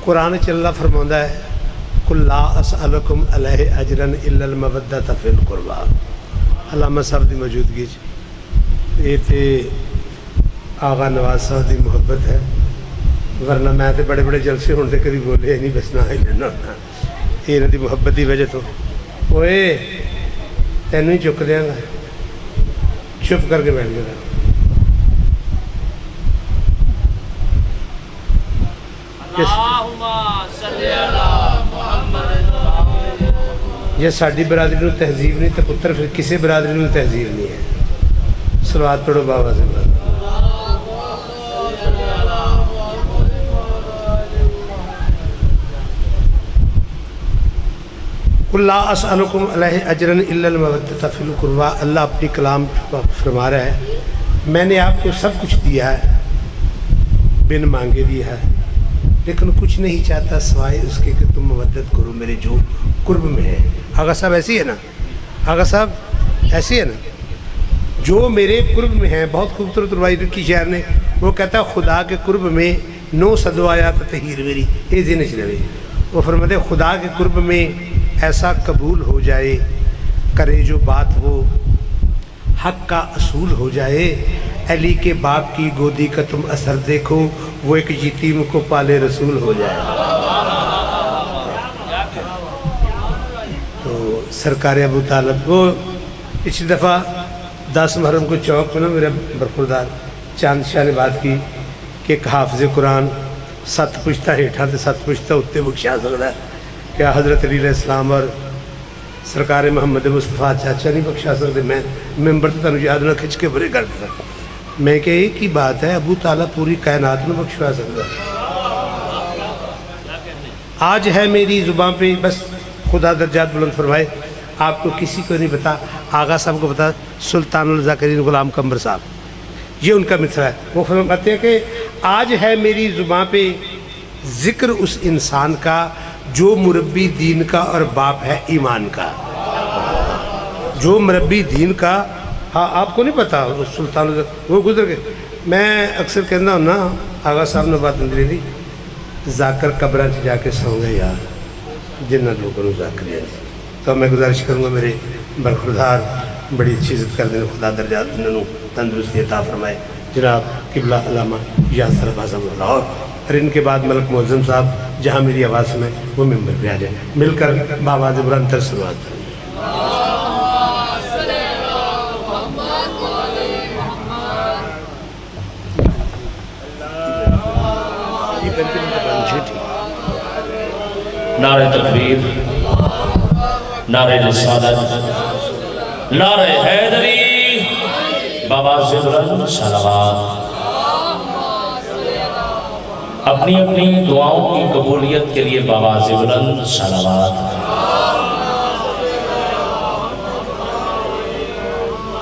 قرآن چ اللہ فرماتا ہے قل لا اسألکم علیہ اجرا الا المودۃ فی القربى. علامہ صاحب کی موجودگی یہ تے آغا نواز صاحب کی محبت ہے، ورنہ میں تے بڑے بڑے جلسے ہونے سے کبھی بولے نہیں، بس نہ ہی لینا ہونا. یہ انہوں کی محبت کی وجہ تو اوئے تینوں ہی چک دیاں گا، چپ کر کے بیٹھ گیا. یہ ساری برادری کو تہذیب نہیں تو پتر پھر کسی برادری کو تہذیب نہیں ہے. صلوات پڑھو بابا سے. قل لا اسألکم علیہ اجرا الا المودۃ فی القربى. اللہ اپنی کلام فرما رہا ہے میں نے آپ کو سب کچھ دیا ہے، بن مانگے دیا ہے، لیکن کچھ نہیں چاہتا سوائے اس کے کہ تم مودت کرو میرے جو قرب میں ہے. آغا صاحب ایسی ہے نا، آغا صاحب ایسی ہے نا، جو میرے قرب میں ہیں. بہت خوبصورت روایت کی شاعر نے، وہ کہتا ہے خدا کے قرب میں 9 صدو آیات تطہیر میری یہ ذہن چ رہے. وہ فرماتے خدا کے قرب میں ایسا قبول ہو جائے، کرے جو بات وہ حق کا اصول ہو جائے. علی کے باپ کی گودی کا تم اثر دیکھو، وہ ایک یتیم کو پالے رسول ہو جائے. تو سرکار ابو طالب وہ پچھلی دفعہ 10 محرم کو چوک میں نا میرے برخوردار چاند شاہ نے بات کی کہ ایک حافظ قرآن 7 پشتہ ہیٹھا تے 7 پشتہ اتنے بخشا سکتا ہے. کیا حضرت علی علیہ السلام اور سرکار محمد مصطفیٰ چاچا نہیں بخشا سکتے؟ میں ممبر تو تنو یاد نہ کھچ کے برے کر دیتا. میں کہ ایک ہی بات ہے، ابو طالب پوری کائنات میں بخشوا سکتا ہے. آج ہے میری زبان پہ، بس خدا درجات بلند فرمائے. آپ کو کسی کو نہیں پتا، آغا صاحب کو پتا، سلطان الذاکرین غلام قمر صاحب، یہ ان کا مصرع ہے. وہ فرماتے ہیں کہ آج ہے میری زبان پہ ذکر اس انسان کا جو مربی دین کا اور باپ ہے ایمان کا. جو مربی دین کا، ہاں آپ کو نہیں پتا، سلطان وہ گزر گئے. میں اکثر کہنا ہوں نا، آغا صاحب نے بات اندری دی، ذاکر قبرہ سے جا کے سو گئے یار جنہ لوگوں نے ذاکر ہے. تو میں گزارش کروں گا میرے برخوردار بڑی اچھی عزت کر دیں، خدا درجات انہوں تندرستی عطا فرمائے. جناب قبلہ علامہ یاسر اعظم لاہور، اور ان کے بعد ملک معظم صاحب جہاں میری آواز میں وہ ممبر پہ آ جائے، مل کر بآواز بلند تر سلوات کریں. نعرہ تکبیر، نعرہ رسالت، نعرہ حیدری، بآواز بلند صلوات. اپنی اپنی دعاؤں کی قبولیت کے لیے بآواز بلند صلوات.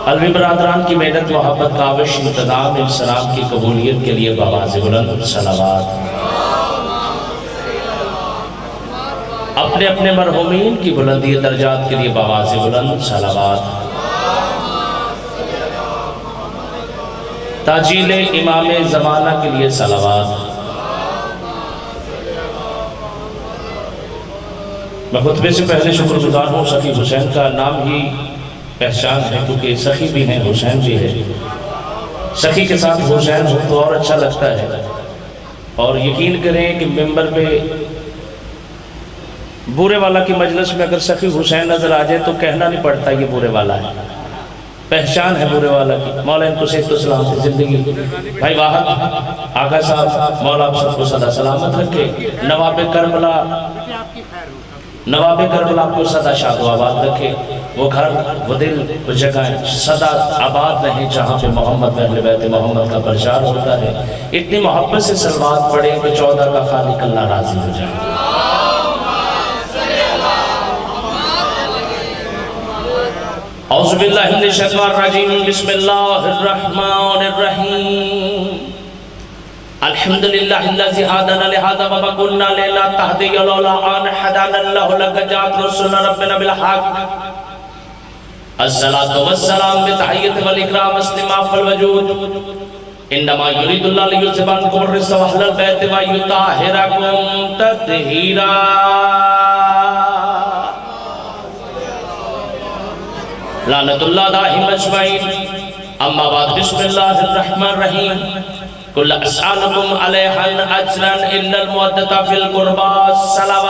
علوی برادران کی محنت، محبت، کاوش، انتظام، انسلام کی قبولیت کے لیے بآواز بلند صلوات. اپنے اپنے مرحومین کی بلندی درجات کے لیے بآواز بلند صلوات. تاجیل امام زمانہ کے لیے صلوات. میں خطبے سے پہلے شکر گزار ہوں، سخی حسین کا نام ہی پہچان ہے، کیونکہ سخی بھی ہیں حسین بھی ہے. سخی کے ساتھ حسین ہو تو اور اچھا لگتا ہے. اور یقین کریں کہ ممبر پہ بورے والا کی مجلس میں اگر سخی حسین نظر آ جائے تو کہنا نہیں پڑتا یہ بورے والا ہے، پہچان ہے بورے والا کی. مولا ان کو صحت و سلام سے زندگی. بھائی واحد آقا صاحب مولا آپ سب کو صدا سلامت رکھے. نواب کربلا آپ کو صدا شاد و آباد رکھے. وہ گھر، وہ دل، وہ جگہیں صدا آباد رہیں جہاں پہ محمد و اہل بیت محمد کا پرچار ہوتا ہے. اتنی محبت سے سلوات پڑھیں کہ 14 کا خالق اللہ راضی ہو جائے. اعوذ باللہ من الشیطان الرجیم، بسم اللہ الرحمن الرحیم. الحمدللہ الذی ہدانا لہذا وما كنا لنهتدی لولا ان هدانا اللہ لقد رسول ربنا بالحق. الصلاۃ والسلام بتحیۃ والاکرام اسلم فالوجود انما یرید اللہ لیذھب عنکم الرجس واہل البیت ویطہرکم تطہیرا. لعنت اللہ علیہم اجمعین. اما بعد بسم اللہ الرحمن الرحیم. قل اسألکم علیہ اجرا الا المودۃ فی القربى الصلوات.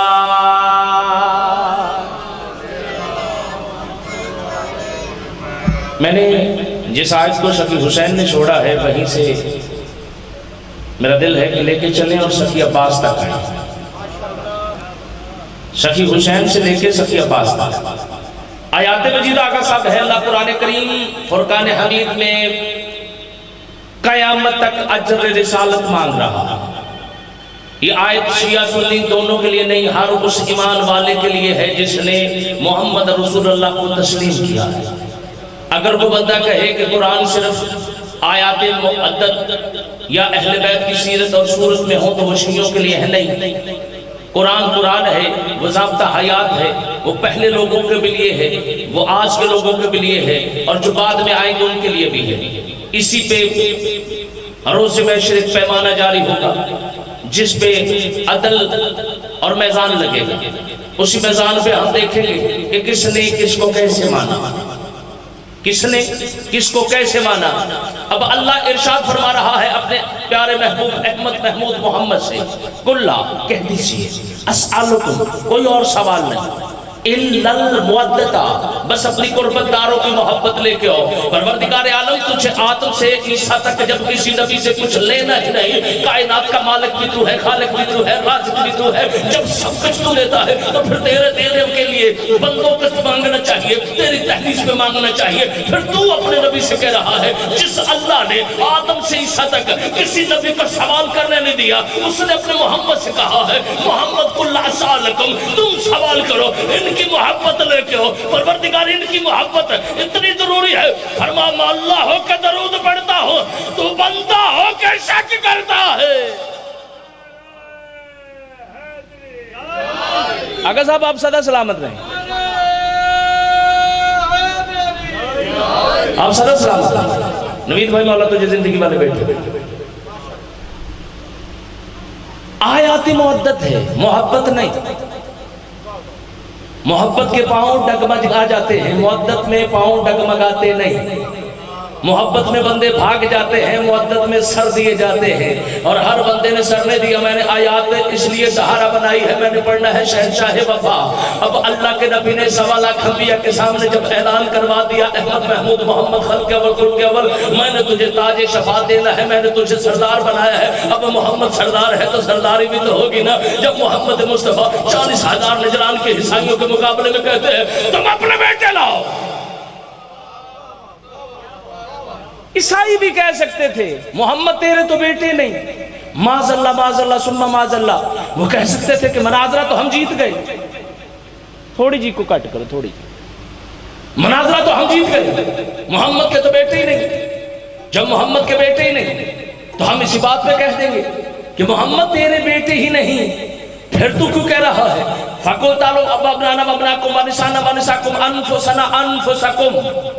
میں نے جس آیت کو شفیع حسین نے چھوڑا ہے وہیں سے میرا دل ہے کہ لے کے چلیں اور شفیع عباس تک آئیں. شفیع حسین سے لے کے شفیع عباس تک آیات مجید آقا صاحب ہے. اللہ قرآن کریم فرقان حمید میں قیامت تک اجر رسالت مانگ رہا. یہ آیت شیعہ سنی دونوں کے لیے نہیں، ہر اس ایمان والے کے لیے ہے جس نے محمد رسول اللہ کو تسلیم کیا ہے. اگر وہ بندہ کہے کہ قرآن صرف آیات مقدس یا اہل بیت کی سیرت اور صورت میں ہوں تو وہ شیعوں کے لیے ہے. نہیں، قرآن قرآن ہے، وہ ضابطہ حیات ہے، وہ پہلے لوگوں کے بھی لیے ہے، وہ آج کے لوگوں کے بھی لیے ہے، اور جو بعد میں آئیں گے ان کے لیے بھی ہے. اسی پہ روز محشر ایک پیمانہ جاری ہوگا جس پہ عدل اور میزان لگے گا. اسی میزان پہ ہم دیکھیں گے کہ کس نے کس کو کیسے مانا، کس نے کس کو کیسے مانا. اب اللہ ارشاد فرما رہا ہے اپنے پیارے محبوب احمد محمود محمد سے، قل کہہ دیجئے اسألکم، کوئی اور سوال نہیں، الا المودۃ، بس اپنی قربت داروں کی محبت لے کے آؤ. پروردگار عالم تجھے آدم سے عیسیٰ تک جب کسی نبی سے کچھ لینا ہی نہیں، کائنات کا مالک بھی تو ہے، خالق بھی تو ہے، رازق بھی تو ہے، جب سب کچھ تو لیتا ہے تو پھر تیرے دینے کے لیے بندوں کو مانگنا چاہیے، تیری تحریف میں مانگنا چاہیے. پھر تو اپنے نبی سے کہہ رہا ہے جس اللہ نے آدم سے عیسیٰ تک کسی نبی کو سوال کرنے نہیں دیا، اس نے اپنے محمد سے کہا ہے محمد قل اسألکم، تم سوال کرو، ان کی محبت لے کے ہو. پروردگار ان کی محبت اتنی ضروری ہے. فرما میں اللہ ہو کے درود پڑھتا ہو، تو بندہ ہو کے شک کرتا ہے. آقا صاحب آپ سدا سلامت رہیں، آپ سدا سلامت رہیں. نوید بھائی مولا تجھے زندگی والے بیٹھے. آیات مودت ہے، محبت نہیں. محبت کے پاؤں ڈگمگا جاتے ہیں، مودت میں پاؤں ڈگمگاتے نہیں. محبت میں بندے بھاگ جاتے ہیں، مودت میں سر دیے جاتے ہیں. اور ہر بندے نے سر نے دیا. میں نے آیات اس لیے سہارا بنائی ہے، میں نے پڑھنا ہے شہنشاہ وفا. اب اللہ کے نبی نے 1.25 لاکھ انبیاء کے سامنے جب اعلان کروا دیا احمد محمود محمد خلق اول خلق اول، میں نے تجھے تاج شفاعت دینا ہے، میں نے تجھے سردار بنایا ہے. اب محمد سردار ہے تو سرداری بھی تو ہوگی نا. جب محمد مصطفیٰ 40,000 نجران کے عیسائیوں کے مقابلے میں کہتے ہیں تم اپنے بیٹے لاؤ. عیسائی بھی کہہ سکتے تھے محمد تیرے تو بیٹے نہیں، معاذ اللہ ثم معاذ اللہ. وہ کہہ سکتے تھے کہ مناظرہ تو ہم جیت گئے. تھوڑی جی کو کٹ کرو، تھوڑی جی. مناظرہ تو ہم جیت گئے، محمد کے تو بیٹے ہی نہیں. جب محمد کے بیٹے ہی نہیں تو ہم اسی بات پہ کہہ دیں گے کہ محمد تیرے بیٹے ہی نہیں، پھر تو کیوں کہہ رہا ہے فَقُلْ تَعَالَوْا أَبْنَانَا وَأَبْنَاءَكُمْ وَنِسَاءَنَا وَنِسَاءَكُمْ أَنفُسَنَا أَنفُسَكُمْ.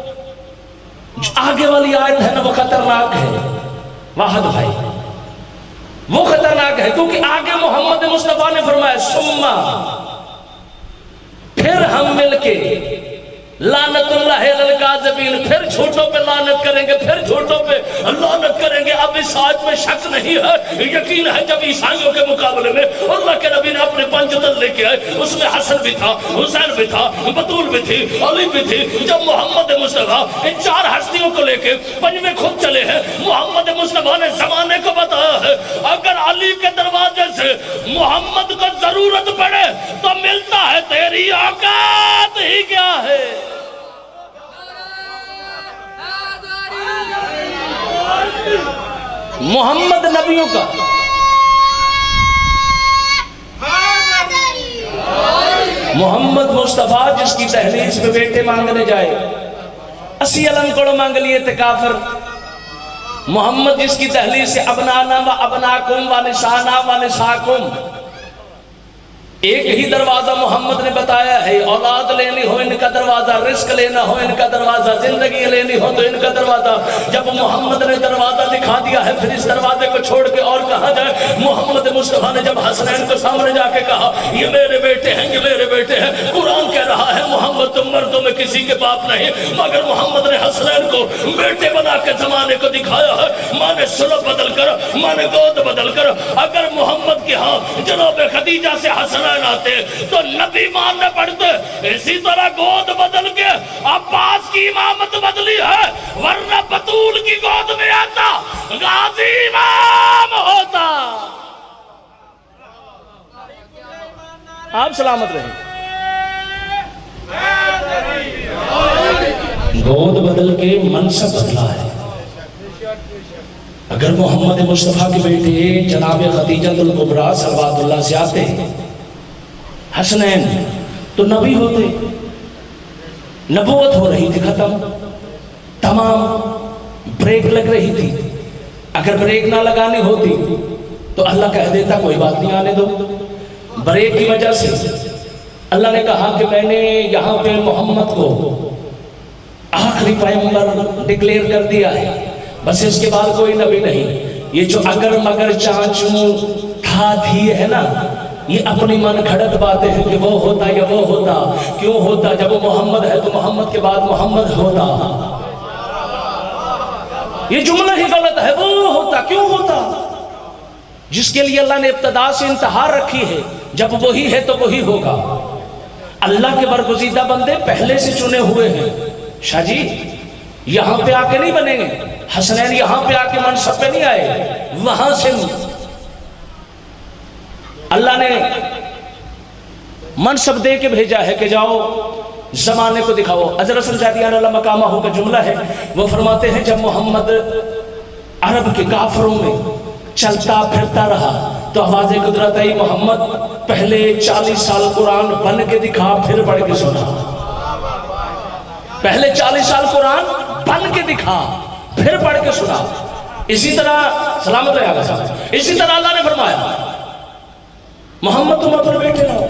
آگے والی آیت ہے نا وہ خطرناک ہے واحد بھائی، وہ خطرناک ہے کیونکہ آگے محمد مصطفیٰ نے فرمایا سما، پھر ہم مل کے لعنت اللہ للکاذبین، پھر جھوٹوں پہ لعنت کریں گے، پھر جھوٹوں پہ لعنت کریں گے. اب اس آیت میں شک نہیں ہے، یقین ہے. جب عیسائیوں کے مقابلے میں اللہ کے نبی نے اپنے 5 دل لے کے آئے، اس میں حسن بھی تھا، حسین بھی تھا، بطول بھی تھی، علی بھی تھی. جب محمد مصطفیٰ ان 4 ہستیوں کو لے کے 5ویں خود چلے ہیں، محمد مصطفیٰ نے زمانے کو بتایا ہے اگر علی کے دروازے سے محمد کو ضرورت پڑے تو ملتا ہے، تیری اوقات ہی کیا ہے. محمد نبیوں کا محمد مصطفیٰ جس کی تحلیل میں بیٹے مانگنے جائے، 80 علم کڑو مانگ لیے تھے کافر. محمد جس کی تحلیل سے ابنانا و ابناکم و نسانا و نساکم، ایک ہی دروازہ محمد نے بتایا ہے، اولاد لینی ہو ان کا دروازہ، رزق لینا ہو ان کا دروازہ، زندگی لینی ہو تو ان کا دروازہ۔ جب محمد نے دروازہ دکھا دیا ہے پھر اس دروازے کو چھوڑ کے اور کہاں جائے؟ محمد مصطفیٰ نے جب حسنین کو سامنے جا کے کہا یہ میرے بیٹے ہیں، یہ میرے بیٹے ہیں، قرآن کہہ رہا ہے محمد تم مردوں میں کسی کے باپ نہیں، مگر محمد نے حسنین کو بیٹے بنا کے زمانے کو دکھایا ہے۔ ماں نے سلب بدل کر، ماں نے گود بدل کر، اگر محمد کے ہاں جناب خدیجہ سے حسنین آتے تو نبی ماننے پڑتے، اسی طرح گود بدل کے عباس کی امامت بدلی ہے، ورنہ بطول کی گود میں آتا غازی امام ہوتا۔ آپ سلامت رہیں۔ گود بدل کے منصب بدلا ہے۔ اگر محمد مصطفیٰ کے بیٹے جناب خدیجہ الکبریٰ صلوات اللہ سے آتے حسنین تو نبی ہوتے، نبوت ہو رہی تھی ختم، تمام بریک لگ رہی تھی۔ اگر بریک نہ لگانی ہوتی تو اللہ کہہ دیتا کوئی بات نہیں آنے دو۔ بریک کی وجہ سے اللہ نے کہا کہ میں نے یہاں پہ محمد کو آخری پیغمبر ڈکلیئر کر دیا ہے، بس اس کے بعد کوئی نبی نہیں۔ یہ جو اگر مگر چانچوں تھا تھی ہے نا، یہ اپنی من گھڑت باتیں ہیں کہ وہ ہوتا یا وہ ہوتا۔ کیوں ہوتا؟ جب وہ محمد ہے تو محمد کے بعد محمد ہوتا۔ یہ جملہ ہی غلط ہے، وہ ہوتا کیوں ہوتا؟ جس کے لیے اللہ نے ابتدا سے انتہا رکھی ہے، جب وہی ہے تو وہی ہوگا۔ اللہ کے برگزیدہ بندے پہلے سے چنے ہوئے ہیں۔ شاہ جی یہاں پہ آ کے نہیں بنیں گے، حسنین یہاں پہ آ کے منصب پہ نہیں آئے، وہاں سے اللہ نے منصب دے کے بھیجا ہے کہ جاؤ زمانے کو دکھاؤ۔ حضرت زیدیان اللہ مقامہ کا جملہ ہے، وہ فرماتے ہیں جب محمد عرب کے کافروں میں چلتا پھرتا رہا تو آواز قدرت آئی محمد پہلے 40 سال قرآن بن کے دکھا پھر پڑھ کے سنا۔ پہلے 40 سال قرآن بن کے دکھا پھر پڑھ کے سنا۔ اسی طرح سلامت رہے آگا صاحب، اسی طرح اللہ نے فرمایا محمد تم اپنے بیٹے لاؤ۔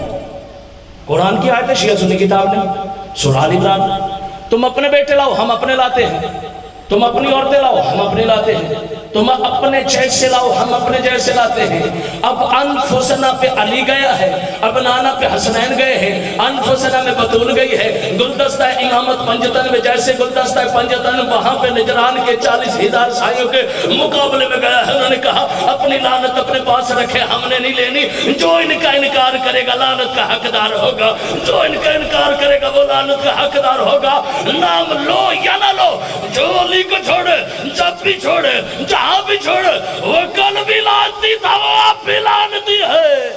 قرآن کی آیت ہے، شیعہ سنی کتاب نے، سورہ آل عمران، تم اپنے بیٹے لاؤ ہم اپنے لاتے ہیں، تم اپنی عورتیں لاؤ ہم اپنے لاتے ہیں، تم اپنے جیسے لاؤ ہم اپنے جیسے لاتے ہیں۔ اب انفسنا پہ علی گیا ہے، اب نانا پہ حسنین گئے ہیں، انفسنا میں بطول گئی ہے، گلدستہ امامت پنجتن میں جیسے گلدستہ پنجتن وہاں پہ نجران کے 40,000 سائیوں کے مقابلے میں گیا ہے۔ انہوں نے کہا اپنی لعنت اپنے پاس رکھے، ہم نے نہیں لینی، جو ان کا انکار کرے گا لعنت کا حقدار ہوگا، جو ان کا انکار کرے گا وہ لعنت کا حقدار ہوگا۔ نام لو یا نہ لو، جو علی کو چھوڑے جب بھی چھوڑے جہاں بھی چھوڑے، وہ کل بھی لعنتی تھا وہ اب بھی لعنتی ہے۔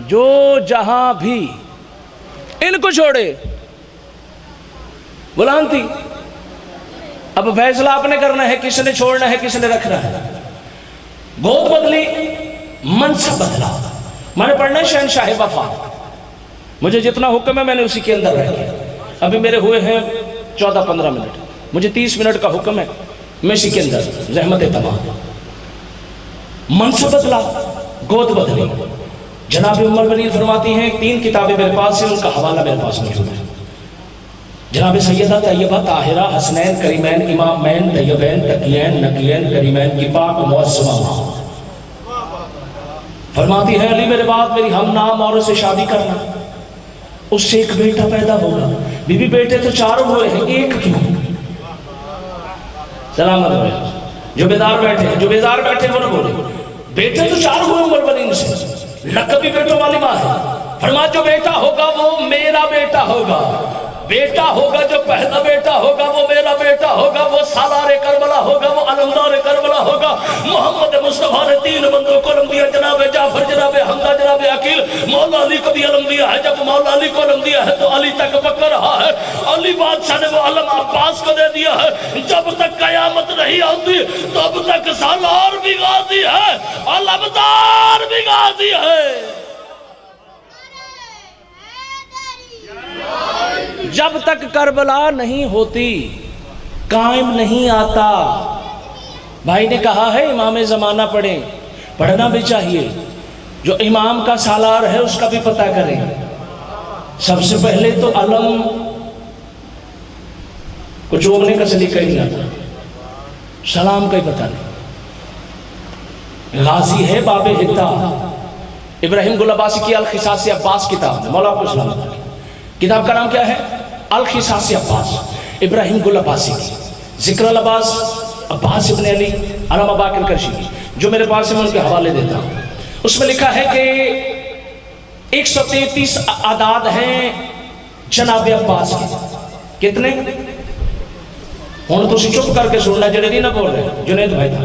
جو جہاں بھی ان کو چھوڑے وہ لعنتی۔ اب فیصلہ آپ نے کرنا ہے کس نے چھوڑنا ہے کس نے رکھنا ہے۔ گود بدلی، منصب بدلا۔ میں نے پڑھنا ہے شہنشاہ وفا، مجھے جتنا حکم ہے میں نے اسی کے اندر رہ گیا۔ ابھی میرے ہوئے ہیں 14-15 منٹ، مجھے 30 منٹ کا حکم ہے، میں اسی کے اندر رحمت تمام۔ منصب بدلا، گود بدلی۔ جناب ام المؤمنین فرماتی ہیں 3 کتابیں میرے پاس ہیں، ان کا حوالہ میرے پاس موجود ہے۔ جناب سیدہ طیبہ طاہرہ حسنین کریمین امامین طیبین تقیین نقیین کریمین کی پاک معظمہ ماں فرماتی ہے علی میرے بعد میری ہم نام عورت سے شادی کرنا، اس سے ایک بیٹا پیدا ہوگا۔ بی بی بیٹے تو 4 ہوئے ہیں، ایک کیوں؟ سلامت ہوئے جو بیدار بیٹھے ہیں، جو بیدار بیٹھے وہ نہ بولے، بیٹے تو 4 ہوئے عمر بنین سے، لقب بھی بیٹوں والی ماں ہے۔ فرمایا جو بیٹا ہوگا وہ میرا بیٹا ہوگا، بیٹا ہوگا جو پہلا بیٹا ہوگا وہ میرا بیٹا ہوگا، وہ سالار کربلا ہوگا، وہ علمدار کربلا ہوگا۔ محمد مصطفیٰ نے 3 بندوں کو علم دیا، جناب جعفر، جناب حمزہ، جناب عقیل۔ مولا علی کو بھی علم دیا ہے، جب مولا علی کو علم دیا ہے تو علی تک پکڑ رہا ہے۔ علی بادشاہ نے وہ علم عباس کو دے دیا ہے، جب تک قیامت نہیں آتی تب تک سالار بھی غازی ہے، علمدار بھی غازی ہے۔ جب تک کربلا نہیں ہوتی قائم نہیں آتا۔ بھائی نے کہا ہے امام زمانہ پڑھیں، پڑھنا بھی چاہیے. جو امام کا سالار ہے اس کا بھی پتہ کریں. سب سے پہلے تو علم کو چوبنے کا سلیقہ ہی نہیں آتا, سلام کا ہی پتہ نہیں. غازی ہے باب حتا, ابراہیم گل عباسی کی الخصاص عباس کتاب ہے, مولا کو سلام. کتاب کا نام کیا ہے؟ الخصاص عباس, ابراہیم گل عباسی کی. ذکر العباس عباس ابن علی علامہ باقر کرشی کی, جو میرے پاس ہے میں ان کے حوالے دیتا ہوں. اس میں لکھا ہے کہ 133 اعداد ہیں جناب عباس کے. کتنے؟ ہوں تو چپ کر کے سننا, جنید نہیں نہ بول رہے, جنید بھائی تھا.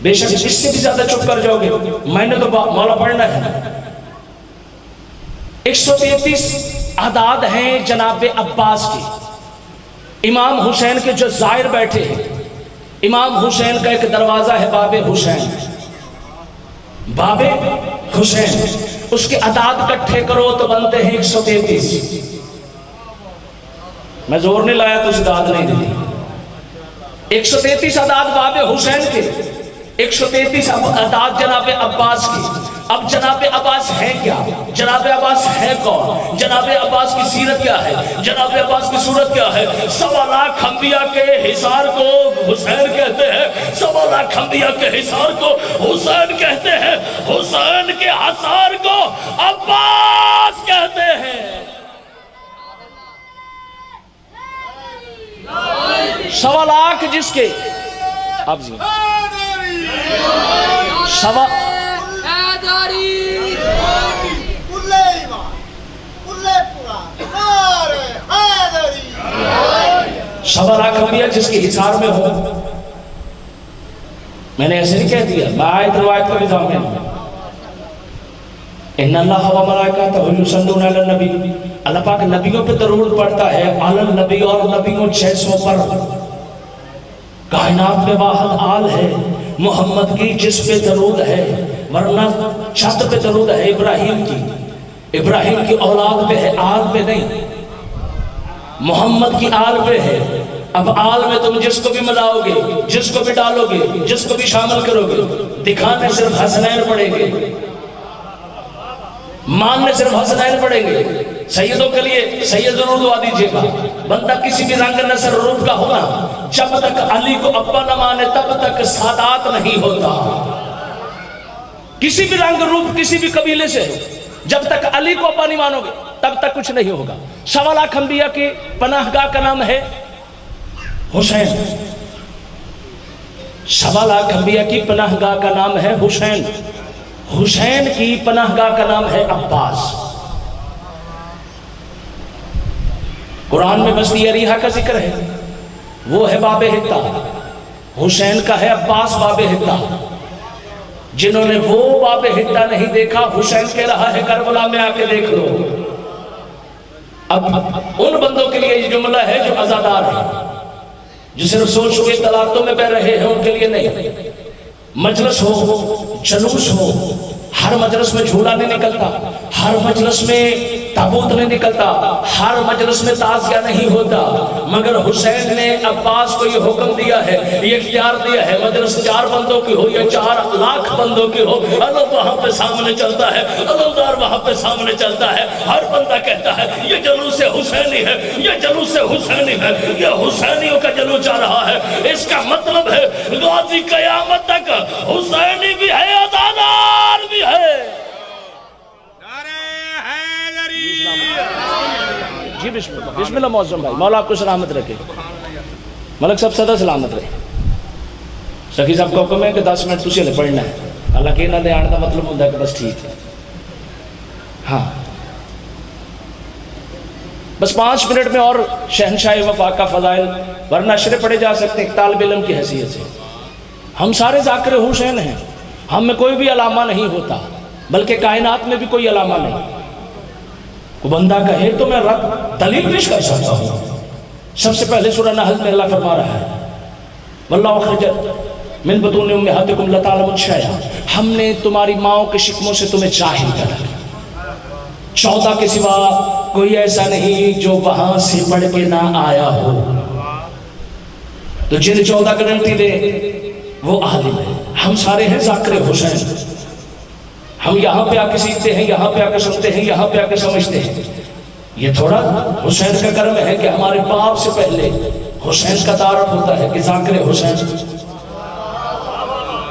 بے شک اس سے بھی زیادہ چپ کر جاؤ گے, میں نے تو مولا پڑھنا ہے. 133 اعداد ہیں جناب عباس کی. امام حسین کے جو زائر بیٹھے ہیں, امام حسین کا ایک دروازہ ہے باب حسین, باب حسین, اس کے اعداد کٹھے کرو تو بنتے ہیں 133. میں زور نہیں لایا تو اعداد نہیں دی. 133 اعداد باب حسین کے, 133 اعداد جناب عباس کی. اب جناب عباس ہے کیا؟ جناب عباس ہے کون؟ جناب عباس کی سیرت کیا ہے؟ جناب عباس کی صورت کیا ہے؟ 1.25 لاکھ انبیاء کے حصار کو حسین کہتے ہیں, 1.25 لاکھ انبیاء کے حصار کو حسین کہتے ہیں, حسین کے حصار کو عباس کہتے ہیں. 1.25 لاکھ جس کے اب جی سوا 1.25 لاکھ انبیاء جس کے حصار میں ہو. میں نے ایسے نہیں کہہ دیا, میں آیت روایت کا بھی ضامن ہوں. ان اللہ و ملائکتہ یصلون علی النبی, اللہ پاک نبیوں پہ درود پڑھتا ہے. علی النبی, اور نبیوں 600 پر. کائنات میں واحد آل ہے محمد کی جس پہ درود ہے, ورنہ چھت پہ درود ہے ابراہیم کی. ابراہیم کی اولاد پہ ہے, آل پہ نہیں. محمد کی آل پہ ہے. اب آل میں تم جس کو بھی ملاؤ گے, جس کو بھی ڈالو گے, جس کو بھی شامل کرو گے, دکھانے صرف حسنین پڑیں گے, ماننے صرف حسنین پڑیں گے. سیدوں کے لیے سید ضرور دعا دیجئے گا. بندہ کسی بھی رنگ نسل روپ کا ہونا, جب تک علی کو ابا نہ مانے تب تک سادات نہیں ہوتا. کسی بھی رنگ روپ کسی بھی قبیلے سے, جب تک علی کو ابا نہیں مانو گے تب تک کچھ نہیں ہوگا. 1.25 لاکھ انبیاء کی پناہ گاہ کا نام ہے حسین. 1.25 لاکھ انبیاء کی پناہ گاہ کا نام ہے حسین. حسین کی پناہ گاہ کا نام ہے عباس. قرآن میں بستی اریحہ کا ذکر ہے, وہ ہے باب حتا. حسین کا ہے عباس باب حتا. جنہوں نے وہ باب حتا نہیں دیکھا, حسین کہہ رہا ہے کربلا میں آ کے دیکھ لو. اب ان بندوں کے لیے یہ جملہ ہے جو عزادار ہیں, جو صرف سوچ کے طلاقوں میں بہ رہے ہیں, ان کے لیے نہیں. مجلس ہو, جلوس ہو, ہر مجلس میں جھولا نہیں نکلتا, ہر مجلس میں تابوت نہیں نکلتا, ہر مجلس میں تازیہ نہیں ہوتا, مگر حسین نے عباس کو یہ حکم دیا ہے, یہ اختیار دیا ہے, مجلس 4 بندوں کی ہو یا 4 لاکھ بندوں کی ہو, اللہ وہاں پہ سامنے چلتا ہے, اللہ دار وہاں پہ سامنے چلتا ہے. ہر بندہ کہتا ہے یہ جلوس حسینی ہے, یہ جلوس حسینی ہے, یہ حسینیوں کا جلوس جا رہا ہے. اس کا مطلب ہے غازی قیامت تک حسینی بھی ہے, عزادار بھی ہے. جی بسم اللہ, بسم اللہ معظم بھائی, مولا آپ کو سلامت رکھے. ملک صاحب سدا سلامت رہے. سخی صاحب کا حکم ہے کہ 10 منٹ تسی ہلے پڑھنا ہے, حالانکہ انہوں نے آنے کا مطلب ہوتا ہے کہ بس ٹھیک ہے. ہاں بس 5 منٹ میں اور شہنشاہ وفا کا فضائل, ورنہ نشرے پڑھے جا سکتے ہیں طالب علم کی حیثیت سے. ہم سارے ذاکر حسین ہیں, ہم میں کوئی بھی علامہ نہیں ہوتا, بلکہ کائنات میں بھی کوئی علامہ نہیں. کو بندہ کہے تو میں رب دلیل پیش کر سکتا ہوں. سب سے پہلے سورہ نحل میں اللہ فرما رہا ہے واللہ اخرجت من بطون امہاتکم لتعلمون شیئا, ہم نے تمہاری ماؤں کے شکموں سے تمہیں ظاہر کر. 14 کے سوا کوئی ایسا نہیں جو وہاں سے پڑھ کے نہ آیا ہو. تو جن 14 گارنٹی دے وہ عالم ہے. ہم سارے ہیں ذاکر حسین. ہم یہاں پہ آ کے سیکھتے ہیں, یہاں پہ آ کے سنتے ہیں, یہاں پہ آ کے سمجھتے ہیں. یہ تھوڑا حسین کا کرم ہے کہ ہمارے باپ سے پہلے حسین کا تعارف ہوتا ہے کہ ذاکر حسین.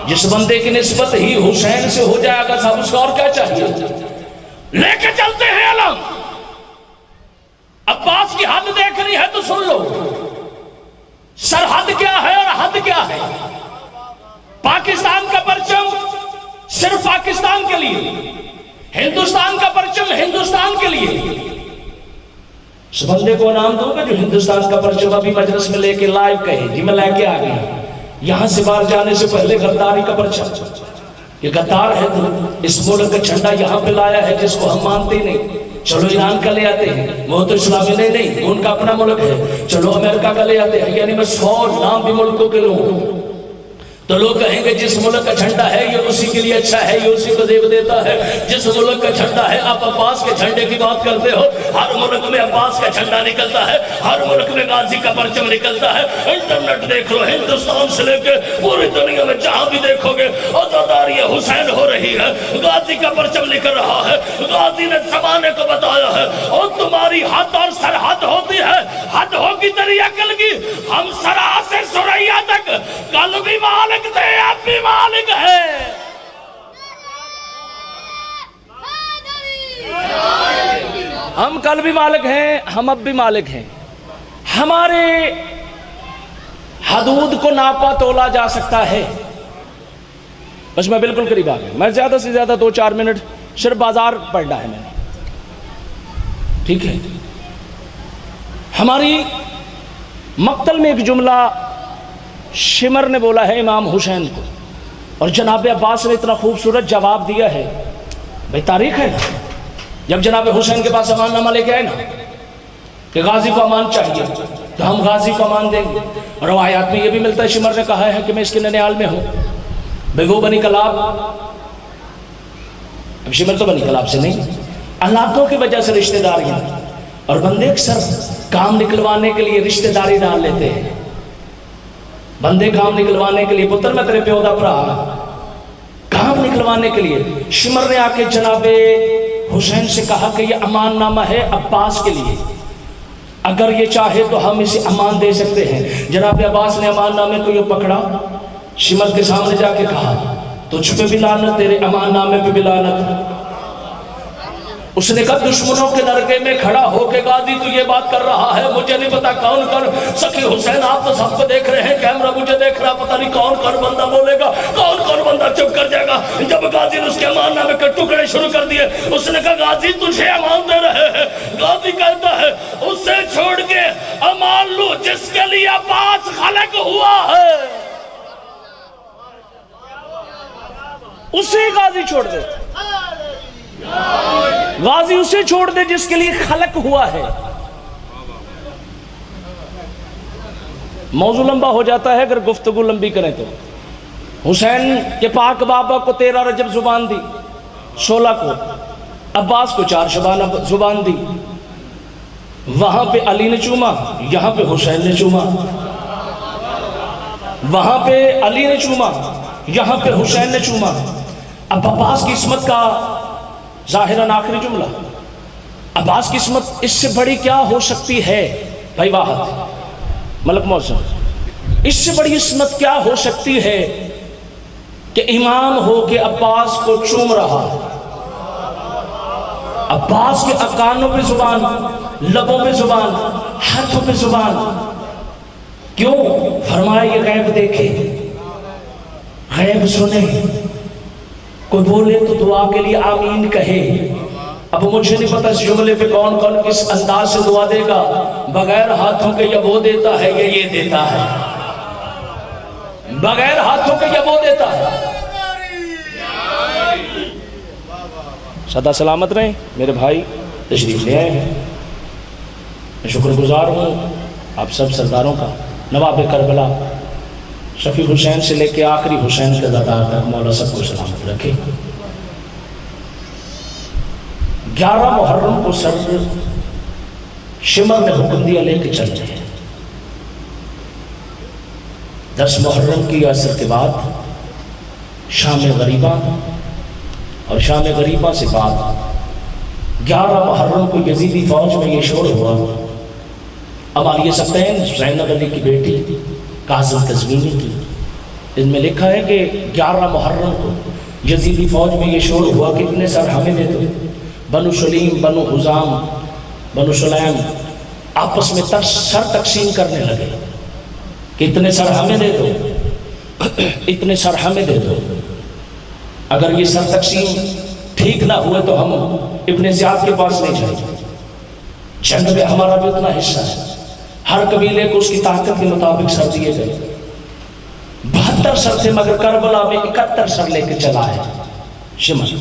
جس بندے کی نسبت ہی حسین سے ہو جائے گا صاحب, اس کو اور کیا چاہیے. لے کے چلتے ہیں علم. عباس کی حد دیکھنی ہے تو سن لو, سرحد کیا ہے اور حد کیا ہے. پاکستان کا پرچم صرف پاکستان کے لیے, ہندوستان کا پرچم ہندوستان کے لیے. اس بندے کو نام دوں گا جو ہندوستان کا پرچم ابھی مجلس میں لے کے لائیو کہے جی میں لے کے آ گیا, یہاں سے باہر جانے سے پہلے غداری کا پرچم. یہ غدار ہے تو اس ملک کا جھنڈا یہاں پہ لایا ہے جس کو ہم مانتے ہی نہیں. چلو ایران کا لے آتے ہیں, وہ تو اسلامی نہیں, ان کا اپنا ملک ہے. چلو امریکہ کا لے آتے ہیں, یعنی میں 100 نام بھی ملکوں کے لوں تو لوگ کہیں گے جس ملک کا جھنڈا ہے یہ اسی کے لیے اچھا ہے, یہ اسی کو زیب دیتا ہے. جس ملک کا جھنڈا ہے, آپ عباس کے جھنڈے کی بات کرتے ہو, ہر ملک میں عباس کا جھنڈا نکلتا ہے, ہر ملک میں غازی کا پرچم نکلتا ہے. انٹرنیٹ دیکھ لو, ہندوستان سے لے کے پوری دنیا میں جہاں بھی دیکھو گے عزاداری حسین ہو رہی ہے, غازی کا پرچم نکل رہا ہے. غازی نے زمانے کو بتایا ہے اور تمہاری حد اور سرحد ہوتی ہے, حد ہوگی تیری عقل کی. ہم سرا سے سریا تک کل بھی مالک تھے, اب بھی مالک ہے. ہم کل بھی مالک ہیں, ہم اب بھی مالک ہیں. ہمارے حدود کو ناپا تولا جا سکتا ہے. بس میں بالکل قریب آ گیا, میں زیادہ سے زیادہ 2-4 منٹ صرف بازار پڑھنا ہے میں نے, ٹھیک ہے. ہماری مقتل میں ایک جملہ شمر نے بولا ہے امام حسین کو, اور جناب عباس نے اتنا خوبصورت جواب دیا ہے. بھئی تاریخ ہے نا, جب جناب حسین کے پاس امان نامہ لے کے آئے نا کہ غازی کو امان چاہیے تو ہم غازی کو امان دیں گے. روایات میں یہ بھی ملتا ہے شمر نے کہا ہے کہ میں اس کے ننیال میں ہوں. بھئی وہ بنی کلاب, اب شمر تو بنی کلاب سے نہیں, علاقوں کی وجہ سے رشتہ داریاں, اور بندے اکثر کام نکلوانے کے لیے رشتہ داری ڈال لیتے ہیں. بندے کام نکلوانے کے لیے, پتر میں تیرے پیو دا بھرا, کام نکلوانے کے لیے. شمر نے آ کے جناب حسین سے کہا کہ یہ امان نامہ ہے عباس کے لیے, اگر یہ چاہے تو ہم اسے امان دے سکتے ہیں. جناب عباس نے امان نامے کو یہ پکڑا, شمر کے سامنے جا کے کہا تجھ پہ بھی لعنت, تیرے امان نامے پہ بھی لعنت. اس نے کہا دشمنوں کے درگے میں کھڑا ہو کے غازی تو یہ بات کر رہا ہے, مجھے نہیں پتا کون کر. سخی حسین آپ تو سب کو دیکھ رہے ہیں, کیمرہ مجھے دیکھ رہا, پتہ نہیں کون بندہ بولے گا, کون بندہ چپ کر جائے گا. جب غازی نے اس کے امان نامے کے ٹکڑے شروع کر دیے, اس نے کہا غازی تجھے امان دے رہے ہیں. غازی کہتا ہے اسے چھوڑ کے امان لو جس کے لیے عباس خلق ہوا ہے, اسے غازی چھوڑ دے. غازی اسے چھوڑ دے جس کے لیے خلق ہوا ہے. موضوع لمبا ہو جاتا ہے اگر گفتگو لمبی کریں تو. حسین کے پاک بابا کو 13 رجب زبان دی, 16 کو عباس کو 4 شبان زبان دی. وہاں پہ علی نے چوما, یہاں پہ حسین نے چوما. وہاں پہ علی نے چوما, یہاں پہ حسین نے چوما. اب عباس کی عصمت کا ظاہراً آخری جملہ, عباس کی عصمت اس سے بڑی کیا ہو سکتی ہے. بھائی واحد ملک موسم, اس سے بڑی عصمت کیا ہو سکتی ہے کہ امام ہو کے عباس کو چوم رہا. عباس کے کانوں پہ زبان, لبوں پہ زبان, ہاتھوں پہ زبان. کیوں؟ فرمایا یہ غیب دیکھے, غیب سنے, کوئی بولے تو دعا کے لیے آمین کہے. اب مجھے نہیں پتا اس جملے پہ کون کس انداز سے دعا دے گا. بغیر ہاتھوں کے یا وہ دیتا ہے یا یہ دیتا ہے, بغیر ہاتھوں کے یا وہ دیتا ہے. سدا سلامت رہیں میرے بھائی, تشریف لے آئے ہیں. میں شکر گزار ہوں آپ سب سرداروں کا, نواب کربلا شفیع حسین سے لے کے آخری حسین کے زادار تک مولا سب کو سلامت رکھے. 11 محرم کو سر شمر نے حکم دیا لے کے چل رہے ہیں. 10 محرم کی عصر کے بعد شام غریبہ اور شام غریبہ سے بعد 11 محرم کو یزیدی فوج میں یہ شور ہوا، عمالیہ سبتین زینب علی کی بیٹی کاظم تزوینی کی، اس میں لکھا ہے کہ 11 محرم کو یزیدی فوج میں یہ شور ہوا کہ اتنے سر ہمیں دے دو۔ بنو سلیم، بنو حزام، بنو سلیم آپس میں سر تقسیم کرنے لگے کہ اتنے سر ہمیں دے دو، اتنے سر ہمیں دے دو۔ اگر یہ سر تقسیم ٹھیک نہ ہوئے تو ہم ابن زیاد کے پاس نہیں جائیں گے، جنگ میں ہمارا بھی اتنا حصہ ہے۔ ہر قبیلے کو اس کی طاقت کے مطابق سر دیے گئے۔ 72 سر تھے مگر کربلا میں 71 سر لے کے چلا ہے شمر۔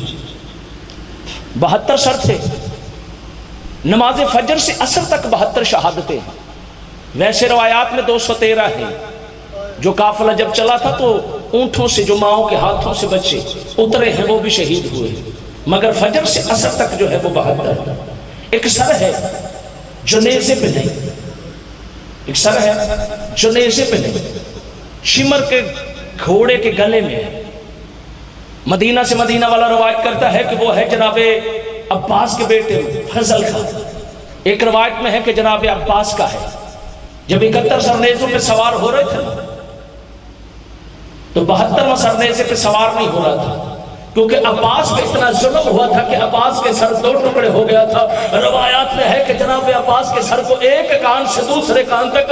72 سر تھے۔ نماز فجر سے عصر تک 72 شہادتیں ہیں۔ ویسے روایات میں 213 ہیں۔ جو قافلہ جب چلا تھا تو اونٹوں سے، جو ماؤں کے ہاتھوں سے بچے اترے ہیں وہ بھی شہید ہوئے، مگر فجر سے عصر تک جو ہے وہ 72۔ ایک سر ہے جو نیزے پہ نہیں، ایک سر ہے جو نیزے پہ نہیں، شمر کے گھوڑے کے گلے میں ہے۔ مدینہ سے مدینہ والا روایت کرتا ہے کہ وہ ہے جناب عباس کے بیٹے فضل کا۔ ایک روایت میں ہے کہ جناب عباس کا ہے۔ جب 71 سر نیزوں پہ سوار ہو رہے تھے تو 72واں سر نیزے پہ سوار نہیں ہو رہا تھا، کیونکہ عباس پہ اتنا ظلم ہوا تھا کہ عباس کے سر 2 ٹکڑے ہو گیا تھا۔ روایات میں ہے کہ جناب عباس کے سر کو ایک کان سے دوسرے کان تک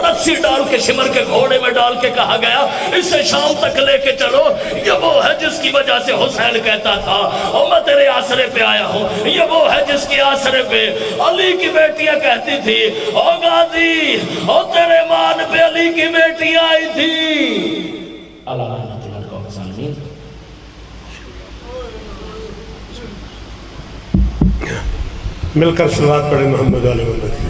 رسی ڈال کے شمر کے گھوڑے میں ڈال کے کہا گیا اسے شام تک لے کے چلو، یہ وہ ہے جس کی وجہ سے حسین کہتا تھا او میں تیرے آسرے پہ آیا ہوں، یہ وہ ہے جس کی آسرے پہ علی کی بیٹیاں کہتی تھی او غازی او تیرے مان پہ علی کی بیٹیاں آئی تھی۔ اللہ رحمت اللہ کو ظالمین۔ مل کر صلوات پڑھیں محمد علیہ وسلم۔